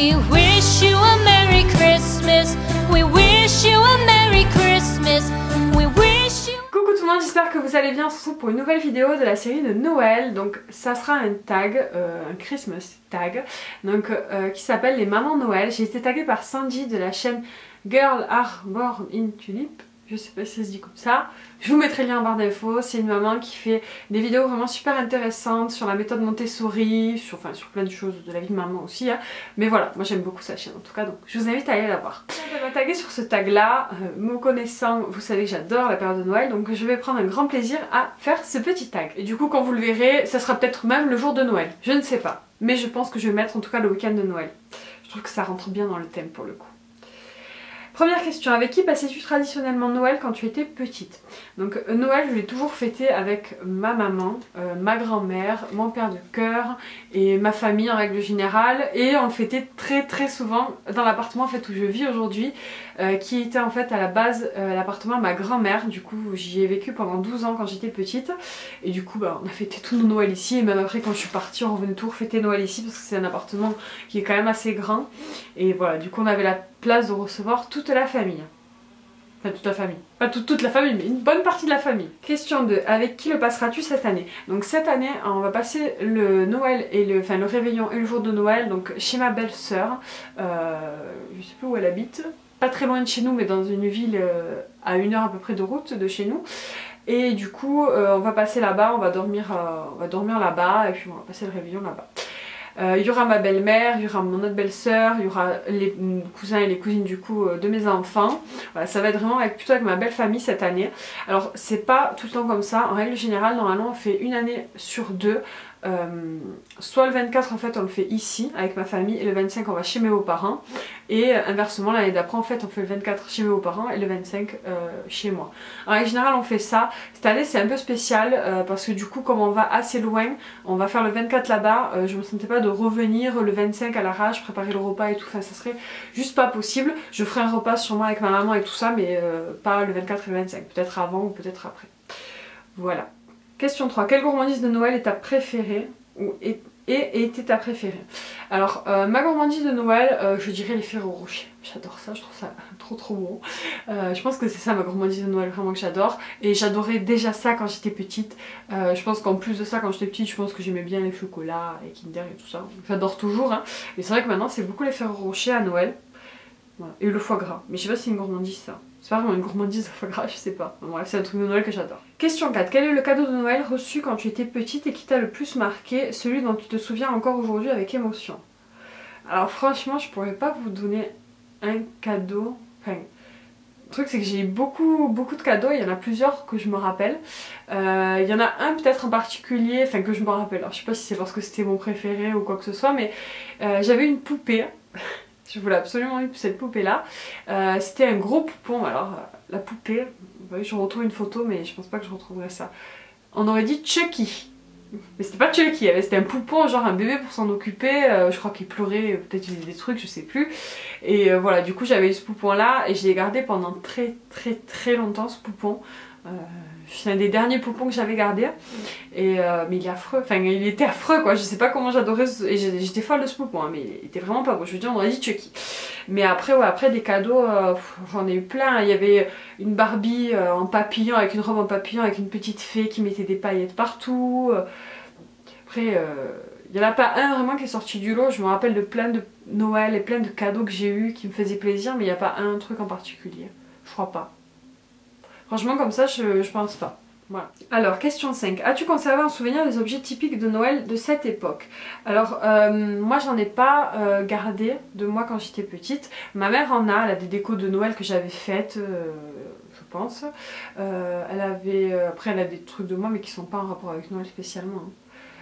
We wish you a Merry Christmas. We wish you a Merry Christmas. We wish you... Coucou tout le monde, j'espère que vous allez bien. On se retrouve pour une nouvelle vidéo de la série de Noël. Donc ça sera un tag, un Christmas tag, donc qui s'appelle les mamans Noël. J'ai été taguée par Sandy de la chaîne Girl Are Born in Tulip. Je sais pas si ça se dit comme ça. Je vous mettrai le lien en barre d'infos. C'est une maman qui fait des vidéos vraiment super intéressantes sur la méthode Montessori, sur plein de choses de la vie de maman aussi. Hein. Mais voilà, moi j'aime beaucoup sa chaîne en tout cas, donc je vous invite à aller la voir. Elle m'a tagué sur ce tag là. Me connaissant, vous savez que j'adore la période de Noël, donc je vais prendre un grand plaisir à faire ce petit tag. Et du coup, quand vous le verrez, ça sera peut-être même le jour de Noël. Je ne sais pas. Mais je pense que je vais mettre en tout cas le week-end de Noël. Je trouve que ça rentre bien dans le thème pour le coup. Première question, avec qui passais-tu traditionnellement Noël quand tu étais petite? Donc Noël, je l'ai toujours fêté avec ma maman, ma grand-mère, mon père de cœur et ma famille en règle générale. Et on le fêtait très souvent dans l'appartement en fait, où je vis aujourd'hui, qui était en fait à la base l'appartement de ma grand-mère. Du coup j'y ai vécu pendant 12 ans quand j'étais petite. Et du coup on a fêté tous nos Noëls ici. Et même après quand je suis partie, on revenait toujours fêter Noël ici parce que c'est un appartement qui est quand même assez grand. Et voilà, du coup on avait la place de recevoir toute la famille. Enfin toute la famille. Pas toute la famille, mais une bonne partie de la famille. Question 2. Avec qui le passeras-tu cette année? Donc cette année, on va passer le Noël et le réveillon et le jour de Noël donc chez ma belle-sœur. Je sais plus où elle habite. Pas très loin de chez nous, mais dans une ville à 1 heure à peu près de route de chez nous. Et du coup, on va passer là-bas, on va dormir là-bas et puis on va passer le réveillon là-bas. Il y aura ma belle-mère, il y aura mon autre belle-sœur, il y aura les cousins et les cousines du coup de mes enfants. Voilà, ça va être vraiment plutôt avec ma belle famille cette année. Alors c'est pas tout le temps comme ça, en règle générale normalement on fait une année sur deux. Soit le 24 en fait on le fait ici avec ma famille et le 25 on va chez mes beaux-parents et inversement l'année d'après en fait on fait le 24 chez mes beaux-parents et le 25 chez moi. En règle générale on fait ça. Cette année c'est un peu spécial parce que du coup comme on va assez loin, on va faire le 24 là-bas, je me sentais pas de revenir le 25 à l'arrache, préparer le repas et tout, enfin ça serait juste pas possible. Je ferai un repas sûrement avec ma maman et tout ça mais pas le 24 et le 25, peut-être avant ou peut-être après. Voilà. Question 3. Quelle gourmandise de Noël est ta préférée et était ta préférée? Alors ma gourmandise de Noël, je dirais les Ferrero Rocher. J'adore ça, je trouve ça trop bon. Je pense que c'est ça ma gourmandise de Noël vraiment que j'adore. Et j'adorais déjà ça quand j'étais petite. Je pense qu'en plus de ça quand j'étais petite, je pense que j'aimais bien les chocolats et Kinder et tout ça. J'adore toujours hein. Mais c'est vrai que maintenant c'est beaucoup les Ferrero Rocher à Noël. Voilà. Et le foie gras. Mais je sais pas si c'est une gourmandise ça. C'est pas vraiment une gourmandise de foie gras, je sais pas. Bref, c'est un truc de Noël que j'adore. Question 4. Quel est le cadeau de Noël reçu quand tu étais petite et qui t'a le plus marqué? Celui dont tu te souviens encore aujourd'hui avec émotion? Alors franchement, je pourrais pas vous donner un cadeau. Enfin, le truc c'est que j'ai eu beaucoup de cadeaux, il y en a plusieurs que je me rappelle. Il y en a un peut-être en particulier, enfin que je me rappelle. Alors je sais pas si c'est parce que c'était mon préféré ou quoi que ce soit, mais j'avais une poupée. Je voulais absolument cette poupée là. C'était un gros poupon. Alors la poupée, vous voyez, je retrouve une photo mais je pense pas que je retrouverai ça. On aurait dit Chucky. Mais c'était pas Chucky, c'était un poupon, genre un bébé pour s'en occuper. Je crois qu'il pleurait, peut-être il faisait des trucs, je sais plus. Et voilà, du coup j'avais eu ce poupon là et je l'ai gardé pendant très longtemps ce poupon. C'est un des derniers poupons que j'avais gardé et mais il est affreux, enfin il était affreux quoi, je sais pas comment j'adorais et j'étais folle de ce poupon hein, mais il était vraiment pas beau, je veux dire on aurait dit Chucky. Mais après ouais, après des cadeaux j'en ai eu plein, il y avait une Barbie en papillon avec une robe en papillon avec une petite fée qui mettait des paillettes partout. Après il n'y en a pas un vraiment qui est sorti du lot, je me rappelle de plein de Noël et plein de cadeaux que j'ai eu qui me faisaient plaisir mais il n'y a pas un truc en particulier, je crois pas. Franchement comme ça je pense pas. Voilà. Alors question 5. As-tu conservé un souvenir des objets typiques de Noël de cette époque? Alors moi j'en ai pas gardé de moi quand j'étais petite. Ma mère en a, elle a des décos de Noël que j'avais faites je pense. Elle avait, après elle a des trucs de moi mais qui sont pas en rapport avec Noël spécialement. Hein.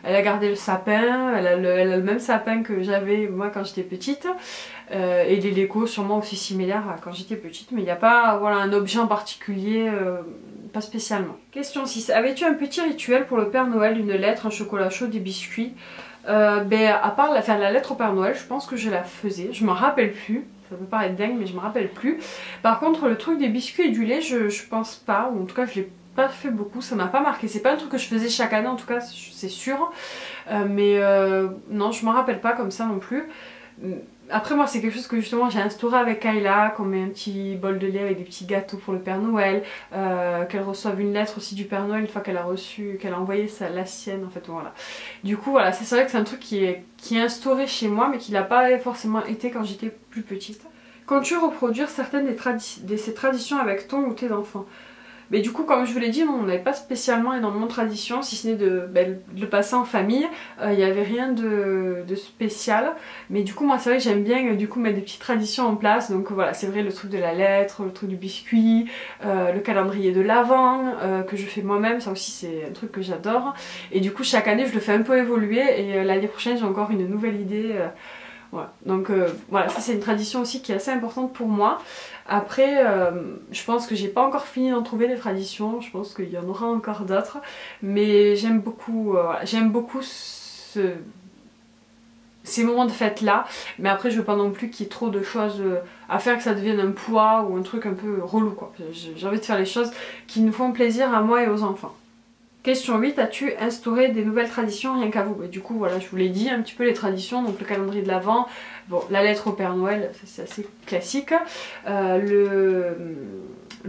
Elle a gardé le sapin, elle a le même sapin que j'avais moi quand j'étais petite. Et des décos sûrement aussi similaires à quand j'étais petite. Mais il n'y a pas voilà, un objet en particulier, pas spécialement. Question 6. Avais-tu un petit rituel pour le Père Noël? Une lettre, un chocolat chaud, des biscuits? À part la lettre au Père Noël, je pense que je la faisais. Je m'en rappelle plus. Ça peut paraître dingue mais je me rappelle plus. Par contre le truc des biscuits et du lait je pense pas. Ou en tout cas je l'ai pas fait beaucoup, ça m'a pas marqué. C'est pas un truc que je faisais chaque année en tout cas c'est sûr. Non je m'en rappelle pas comme ça non plus. Après moi c'est quelque chose que justement j'ai instauré avec Kayla, qu'on met un petit bol de lait avec des petits gâteaux pour le Père Noël, qu'elle reçoive une lettre aussi du Père Noël une fois qu'elle a reçu, qu'elle a envoyé la sienne en fait, voilà. Du coup voilà, c'est vrai que c'est un truc qui est instauré chez moi mais qui n'a pas forcément été quand j'étais plus petite. Comptes-tu reproduire certaines de ces traditions avec ton ou tes enfants? Mais du coup, comme je vous l'ai dit, on n'avait pas spécialement énormément de traditions, si ce n'est de le passer en famille. Il n'y avait rien de spécial. Mais du coup, moi, c'est vrai que j'aime bien du coup mettre des petites traditions en place. Donc voilà, c'est vrai, le truc de la lettre, le truc du biscuit, le calendrier de l'Avent, que je fais moi-même. Ça aussi, c'est un truc que j'adore. Et du coup, chaque année, je le fais un peu évoluer. Et l'année prochaine, j'ai encore une nouvelle idée. Voilà. Donc voilà, ça c'est une tradition aussi qui est assez importante pour moi. Après, je pense que j'ai pas encore fini d'en trouver des traditions, je pense qu'il y en aura encore d'autres. Mais j'aime beaucoup, ces moments de fête là. Mais après, je veux pas non plus qu'il y ait trop de choses à faire, que ça devienne un poids ou un truc un peu relou quoi. J'ai envie de faire les choses qui nous font plaisir à moi et aux enfants. Question 8, as-tu instauré des nouvelles traditions rien qu'à vous? Du coup voilà, je vous l'ai dit un petit peu les traditions, donc le calendrier de l'Avent, bon la lettre au Père Noël, c'est assez classique, le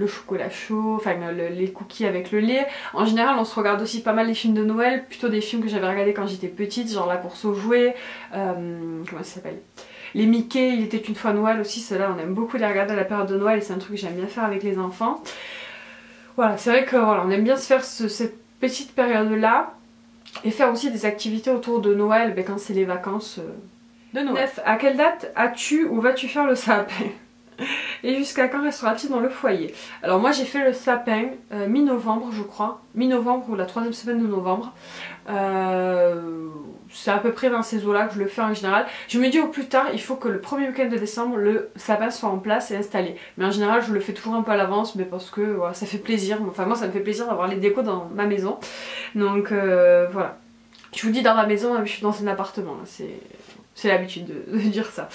chocolat chaud, enfin les cookies avec le lait. En général on se regarde aussi pas mal les films de Noël, plutôt des films que j'avais regardés quand j'étais petite, genre La course aux jouets, comment ça s'appelle, les Mickey, Il était une fois Noël aussi, ceux-là on aime beaucoup les regarder à la période de Noël et c'est un truc que j'aime bien faire avec les enfants. Voilà, c'est vrai que voilà, on aime bien se faire cette petite période là et faire aussi des activités autour de Noël quand c'est les vacances de Noël. 9. À quelle date as-tu ou vas-tu faire le sapin? Et jusqu'à quand restera-t-il dans le foyer? Alors moi j'ai fait le sapin mi-novembre je crois, mi-novembre ou la 3e semaine de novembre. C'est à peu près dans ces eaux-là que je le fais en général. Je me dis au plus tard, il faut que le premier week-end de décembre, le sapin soit en place et installé. Mais en général, je le fais toujours un peu à l'avance, mais parce que voilà, ça fait plaisir. Enfin moi, ça me fait plaisir d'avoir les décos dans ma maison. Donc voilà. Je vous dis dans ma maison, je suis dans un appartement. C'est l'habitude de dire ça.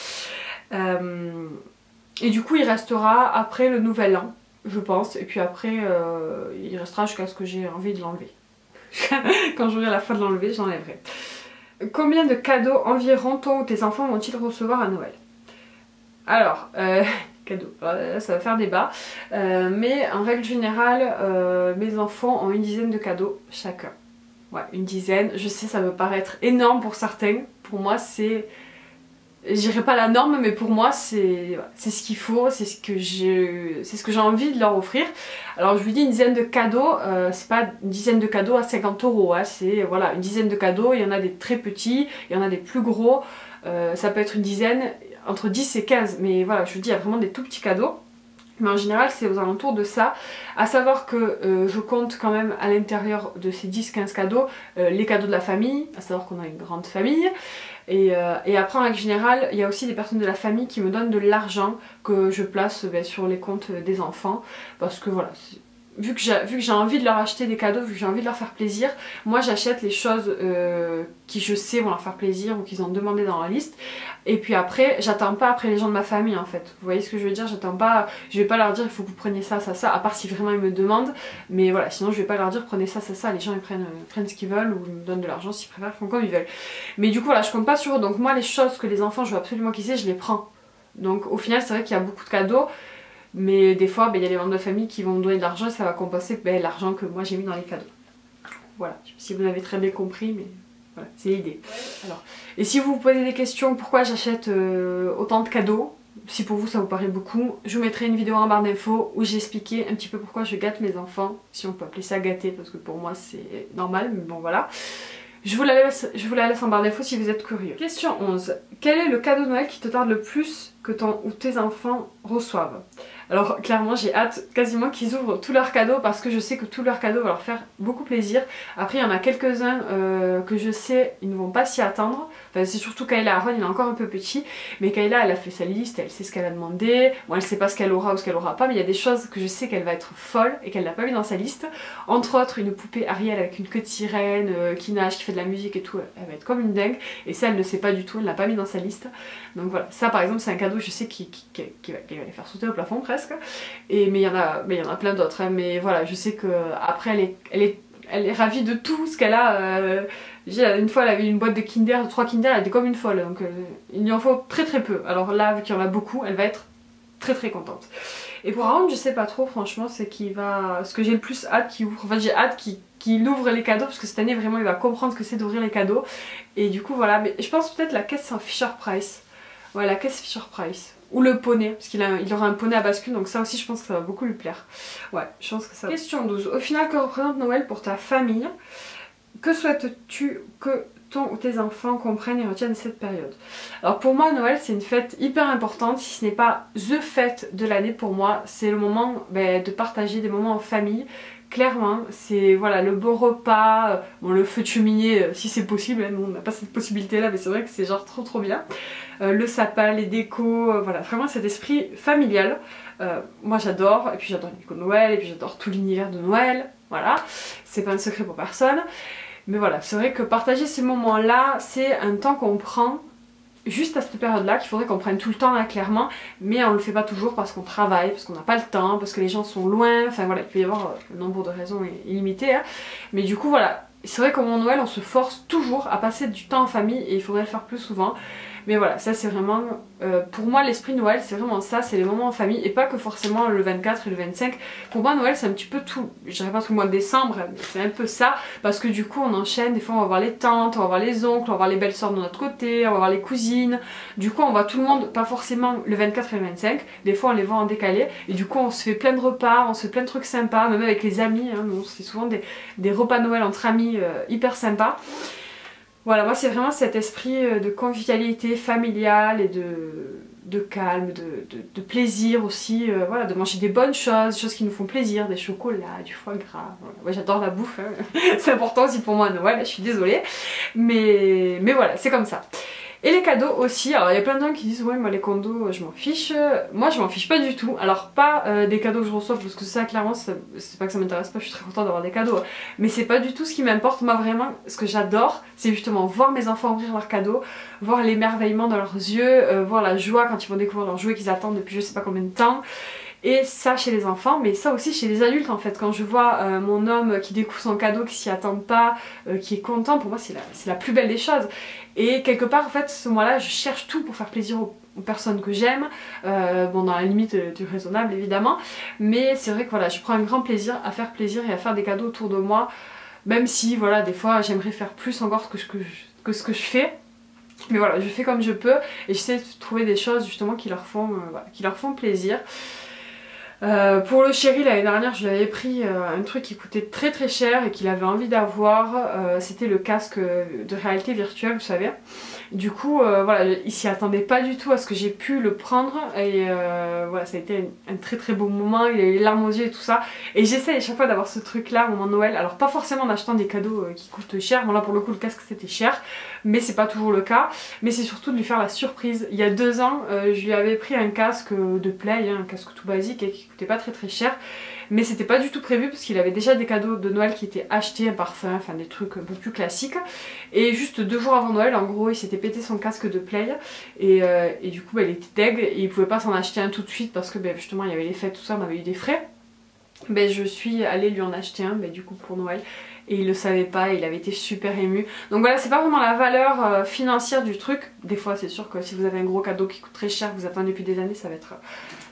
Et du coup, il restera après le nouvel an, je pense. Et puis après, il restera jusqu'à ce que j'ai envie de l'enlever. Quand j'aurai la fin de l'enlever, j'enlèverai. Combien de cadeaux environ toi ou tes enfants vont-ils recevoir à Noël? Alors, cadeaux, ça va faire débat. Mais en règle générale, mes enfants ont une dizaine de cadeaux chacun. Ouais, une dizaine. Je sais, ça peut paraître énorme pour certains. Pour moi, c'est... Je dirais pas la norme, mais pour moi c'est ce qu'il faut, c'est ce que j'ai envie de leur offrir. Alors je vous dis une dizaine de cadeaux, c'est pas une dizaine de cadeaux à 50 €, hein, c'est voilà, une dizaine de cadeaux, il y en a des très petits, il y en a des plus gros, ça peut être une dizaine, entre 10 et 15, mais voilà, je vous dis il y a vraiment des tout petits cadeaux. Mais en général c'est aux alentours de ça, à savoir que je compte quand même à l'intérieur de ces 10-15 cadeaux les cadeaux de la famille, à savoir qu'on a une grande famille. Et après en règle générale il y a aussi des personnes de la famille qui me donnent de l'argent que je place sur les comptes des enfants, parce que voilà, vu que j'ai envie de leur acheter des cadeaux, vu que j'ai envie de leur faire plaisir, moi j'achète les choses qui je sais vont leur faire plaisir ou qu'ils ont demandé dans la liste. Et puis après, j'attends pas après les gens de ma famille en fait. Vous voyez ce que je veux dire? J'attends pas, je vais pas leur dire il faut que vous preniez ça, ça, ça, à part si vraiment ils me demandent. Mais voilà, sinon je vais pas leur dire prenez ça, ça, ça. Les gens ils prennent ce qu'ils veulent ou ils me donnent de l'argent s'ils préfèrent, ils font comme ils veulent. Mais du coup voilà, je compte pas sur eux. Donc moi les choses que les enfants je veux absolument qu'ils aient, je les prends. Donc au final c'est vrai qu'il y a beaucoup de cadeaux. Mais des fois, il y a les membres de famille qui vont me donner de l'argent et ça va compenser l'argent que moi j'ai mis dans les cadeaux. Voilà, je sais pas si vous l'avez très bien compris, mais voilà, c'est l'idée. Alors, et si vous vous posez des questions, pourquoi j'achète autant de cadeaux, si pour vous ça vous paraît beaucoup, je vous mettrai une vidéo en barre d'infos où j'ai expliqué un petit peu pourquoi je gâte mes enfants, si on peut appeler ça gâter, parce que pour moi c'est normal, mais bon voilà. Je vous la laisse en barre d'infos si vous êtes curieux. Question 11. Quel est le cadeau de Noël qui te tarde le plus que ton ou tes enfants reçoivent? Alors clairement j'ai hâte quasiment qu'ils ouvrent tous leurs cadeaux parce que je sais que tous leurs cadeaux vont leur faire beaucoup plaisir. Après il y en a quelques-uns que je sais ils ne vont pas s'y attendre. Enfin c'est surtout Kayla. Aaron il est encore un peu petit, mais Kayla elle a fait sa liste, elle sait ce qu'elle a demandé. Bon elle sait pas ce qu'elle aura ou ce qu'elle aura pas, mais il y a des choses que je sais qu'elle va être folle et qu'elle n'a pas mis dans sa liste. Entre autres une poupée Ariel avec une queue de sirène qui nage, qui fait de la musique et tout, elle va être comme une dingue. Et ça elle ne sait pas du tout, elle l'a pas mis dans sa liste. Donc voilà, ça par exemple c'est un cadeau je sais qui va les faire sauter au plafond presque. Mais il y en a plein d'autres, hein. Mais voilà, je sais que après elle est elle est ravie de tout ce qu'elle a. Une fois elle avait une boîte de Kinder, 3 Kinder, elle était comme une folle, donc il lui en faut très très peu. Alors là, vu qu'il y en a beaucoup, elle va être très très contente. Et pour Aaron, je sais pas trop, franchement, c'est qu'il va... Ce que j'ai le plus hâte qu'il ouvre, en fait j'ai hâte qu'il ouvre les cadeaux, parce que cette année vraiment il va comprendre ce que c'est d'ouvrir les cadeaux. Et du coup voilà, mais je pense peut-être la caisse en Fisher Price. Ouais, la caisse Fisher Price. Ou le poney, parce qu'il aura un poney à bascule, donc ça aussi je pense que ça va beaucoup lui plaire. Ouais, je pense que ça va. Question 12. Au final, que représente Noël pour ta famille? Que souhaites-tu que ton ou tes enfants comprennent et retiennent cette période? Alors pour moi, Noël c'est une fête hyper importante, si ce n'est pas THE fête de l'année pour moi. C'est le moment de partager des moments en famille. Clairement, c'est voilà, le beau repas, bon, le feu de cheminée si c'est possible, nous on n'a pas cette possibilité là, mais c'est vrai que c'est genre trop bien. Le sapin, les décos, voilà, vraiment cet esprit familial. Moi j'adore, et puis j'adore les décos de Noël, et puis j'adore tout l'univers de Noël, voilà, c'est pas un secret pour personne. Mais voilà, c'est vrai que partager ces moments là, c'est un temps qu'on prend juste à cette période là, qu'il faudrait qu'on prenne tout le temps là clairement, mais on le fait pas toujours parce qu'on travaille, parce qu'on n'a pas le temps, parce que les gens sont loin, enfin voilà, il peut y avoir le nombre de raisons illimité, hein. Mais du coup voilà, c'est vrai qu'au moment de Noël on se force toujours à passer du temps en famille et il faudrait le faire plus souvent. Mais voilà, ça c'est vraiment, pour moi l'esprit Noël c'est vraiment ça, c'est les moments en famille et pas que forcément le 24 et le 25. Pour moi Noël c'est un petit peu tout, je dirais pas tout le mois de décembre, mais c'est un peu ça, parce que du coup on enchaîne, des fois on va voir les tantes, on va voir les oncles, on va voir les belles sœurs de notre côté, on va voir les cousines. Du coup on voit tout le monde, pas forcément le 24 et le 25, des fois on les voit en décalé et du coup on se fait plein de repas, on se fait plein de trucs sympas, même avec les amis, hein, on se fait souvent des repas Noël entre amis hyper sympas. Voilà, moi c'est vraiment cet esprit de convivialité familiale et de calme, de plaisir aussi, voilà, de manger des bonnes choses, des choses qui nous font plaisir, des chocolats, du foie gras, voilà. Ouais, j'adore la bouffe, hein. C'est important aussi pour moi à Noël, je suis désolée, mais voilà, c'est comme ça. Et les cadeaux aussi, alors il y a plein de gens qui disent ouais moi les cadeaux je m'en fiche, moi je m'en fiche pas du tout, alors pas des cadeaux que je reçois parce que ça clairement c'est pas que ça m'intéresse pas, je suis très contente d'avoir des cadeaux, mais c'est pas du tout ce qui m'importe. Moi vraiment ce que j'adore c'est justement voir mes enfants ouvrir leurs cadeaux, voir l'émerveillement dans leurs yeux, voir la joie quand ils vont découvrir leurs jouets qu'ils attendent depuis je sais pas combien de temps. Et ça chez les enfants, mais ça aussi chez les adultes en fait. Quand je vois mon homme qui découvre son cadeau, qui s'y attend pas, qui est content, pour moi c'est la plus belle des choses. Et quelque part en fait ce mois-là je cherche tout pour faire plaisir aux personnes que j'aime, bon dans la limite du raisonnable évidemment, mais c'est vrai que voilà je prends un grand plaisir à faire plaisir et à faire des cadeaux autour de moi, même si voilà des fois j'aimerais faire plus encore que ce que je fais. Mais voilà, je fais comme je peux et j'essaie de trouver des choses justement qui leur font plaisir. Pour le chéri l'année dernière je lui avais pris un truc qui coûtait très cher et qu'il avait envie d'avoir, c'était le casque de réalité virtuelle vous savez. Du coup voilà, il s'y attendait pas du tout à ce que j'ai pu le prendre et voilà ça a été un très beau moment, il a eu les larmes aux yeux et tout ça. Et j'essaie à chaque fois d'avoir ce truc là au moment de Noël, alors pas forcément en achetant des cadeaux qui coûtent cher, bon là pour le coup le casque c'était cher, mais c'est pas toujours le cas, mais c'est surtout de lui faire la surprise. Il y a 2 ans je lui avais pris un casque de Play, hein, un casque tout basique et qui coûtait pas très cher, mais c'était pas du tout prévu parce qu'il avait déjà des cadeaux de Noël qui étaient achetés, un parfum, enfin des trucs un peu plus classiques, et juste 2 jours avant Noël en gros il s'était pété son casque de Play et du coup il était deg et il pouvait pas s'en acheter un tout de suite parce que justement il y avait les fêtes tout ça, on avait eu des frais. Je suis allée lui en acheter un du coup pour Noël et il le savait pas et il avait été super ému. Donc voilà, c'est pas vraiment la valeur financière du truc. Des fois c'est sûr que si vous avez un gros cadeau qui coûte très cher, que vous attendez depuis des années, ça va être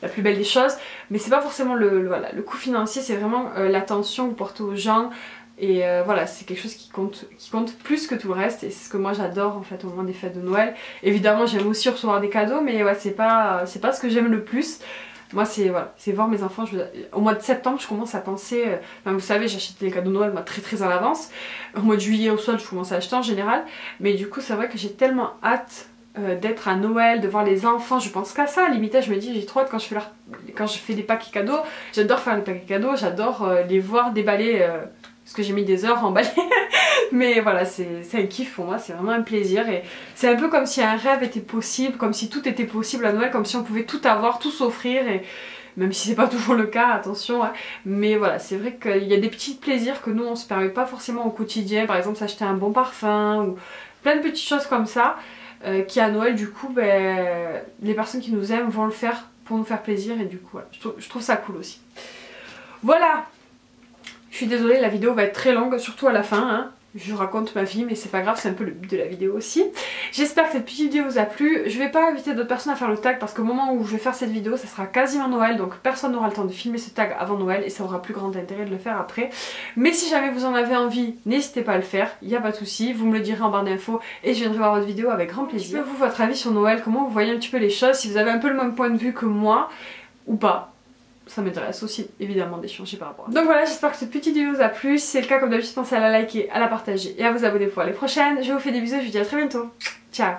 la plus belle des choses, mais c'est pas forcément le coût financier, c'est vraiment l'attention que vous portez aux gens. Et voilà, c'est quelque chose qui compte plus que tout le reste et c'est ce que moi j'adore en fait au moment des fêtes de Noël. Évidemment j'aime aussi recevoir des cadeaux, mais ouais, c'est pas ce que j'aime le plus. Moi c'est voilà, c'est voir mes enfants, au mois de septembre je commence à penser, enfin, vous savez j'achète les cadeaux de Noël moi, très à l'avance. Au mois de juillet au sol je commence à acheter en général, mais du coup c'est vrai que j'ai tellement hâte d'être à Noël, de voir les enfants, je pense qu'à ça, à la limite je me dis j'ai trop hâte quand je fais des paquets cadeaux, j'adore faire les paquets cadeaux, j'adore les voir déballer, parce que j'ai mis des heures à emballer. Mais voilà, c'est un kiff pour moi, c'est vraiment un plaisir et c'est un peu comme si un rêve était possible, comme si tout était possible à Noël, comme si on pouvait tout avoir, tout s'offrir, et même si c'est pas toujours le cas, attention, hein. Mais voilà, c'est vrai qu'il y a des petits plaisirs que nous on se permet pas forcément au quotidien, par exemple s'acheter un bon parfum ou plein de petites choses comme ça qui à Noël du coup les personnes qui nous aiment vont le faire pour nous faire plaisir et du coup voilà, je trouve ça cool aussi. Voilà. Je suis désolée, la vidéo va être très longue, surtout à la fin, hein. Je raconte ma vie mais c'est pas grave, c'est un peu le but de la vidéo aussi. J'espère que cette petite vidéo vous a plu. Je vais pas inviter d'autres personnes à faire le tag parce qu'au moment où je vais faire cette vidéo ça sera quasiment Noël, donc personne n'aura le temps de filmer ce tag avant Noël et ça aura plus grand intérêt de le faire après. Mais si jamais vous en avez envie, n'hésitez pas à le faire, il n'y a pas de souci, vous me le direz en barre d'infos et je viendrai voir votre vidéo avec grand plaisir. Vous, votre avis sur Noël, comment vous voyez un petit peu les choses, si vous avez un peu le même point de vue que moi ou pas. Ça m'intéresse aussi évidemment d'échanger par rapport à ça. Donc voilà, j'espère que cette petite vidéo vous a plu. Si c'est le cas, comme d'habitude, pensez à la liker, à la partager et à vous abonner pour les prochaines. Je vous fais des bisous et je vous dis à très bientôt. Ciao.